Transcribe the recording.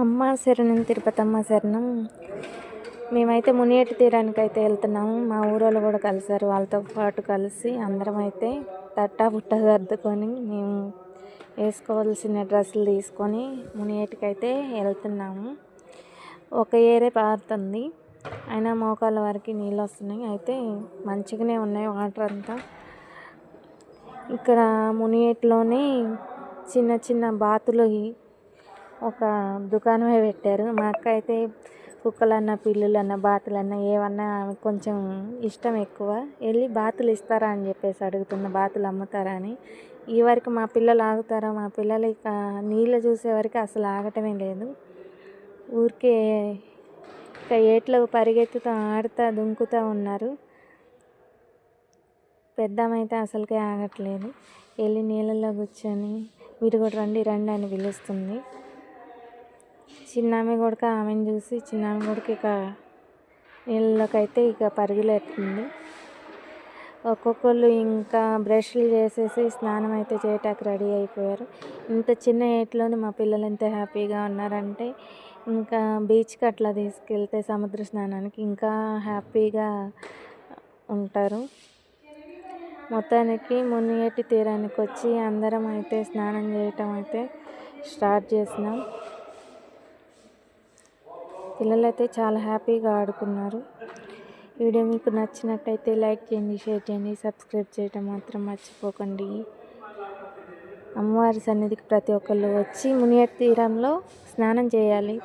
అమ్మ శరణం తిరుపతమ్మ శరణం. మేమైతే మునియేటి తీరానికి అయితే వెళ్తున్నాము. మా ఊరోళ్ళు కూడా కలిసారు. వాళ్ళతో పాటు కలిసి అందరం అయితే తట్టా బుట్ట సర్దుకొని మేము వేసుకోవాల్సిన డ్రెస్సులు తీసుకొని మునియేటికి అయితే వెళ్తున్నాము. ఒక ఏరే పారుతుంది, అయినా మోకాళ్ళ వరకు నీళ్ళు వస్తున్నాయి. అయితే మంచిగానే ఉన్నాయి వాటర్ అంతా. ఇక్కడ మునియేటిలోనే చిన్న చిన్న బాతులు ఒక దుకాణమే పెట్టారు. మా అక్క అయితే కుక్కలన్నా పిల్లులన్నా బాతులన్నా ఏమన్నా కొంచెం ఇష్టం ఎక్కువ. వెళ్ళి బాతులు ఇస్తారా అని చెప్పేసి అడుగుతున్న, బాతులు అమ్ముతారా అని. ఈ వరకు మా పిల్లలు ఆగుతారా? మా పిల్లలు ఇక నీళ్ళు చూసే వరకు అసలు ఆగటమే లేదు. ఊరికే ఇక ఏట్లో పరిగెత్తుతూ ఆడుతూ దుంకుతూ ఉన్నారు. పెద్దమైతే అసలుకే ఆగట్లేదు. వెళ్ళి నీళ్ళల్లో కూర్చొని మీరు కూడా రండి రండి అని పిలుస్తుంది. చిన్నామె కూడా ఆమెను చూసి చిన్నామె కూడా ఇక నీళ్ళలోకి అయితే ఇక పరుగులెడుతుంది. ఒక్కొక్కళ్ళు ఇంకా బ్రష్లు చేసేసి స్నానం అయితే చేయటానికి రెడీ అయిపోయారు. ఇంత చిన్న ఏట్లోనే మా పిల్లలు ఎంత హ్యాపీగా ఉన్నారంటే ఇంకా బీచ్కి అట్లా తీసుకెళ్తే సముద్ర స్నానానికి ఇంకా హ్యాపీగా ఉంటారు. మొత్తానికి మునియేటి తీరానికి వచ్చి అందరం అయితే స్నానం చేయటం అయితే స్టార్ట్ చేసినాం. పిల్లలైతే చాలా హ్యాపీగా ఆడుకున్నారు. వీడియో మీకు నచ్చినట్టయితే లైక్ చేయండి, షేర్ చేయండి, సబ్స్క్రైబ్ చేయటం మాత్రం మర్చిపోకండి. అమ్మవారి సన్నిధికి ప్రతి ఒక్కళ్ళు వచ్చి మునియేటి తీరంలో స్నానం చేయాలి.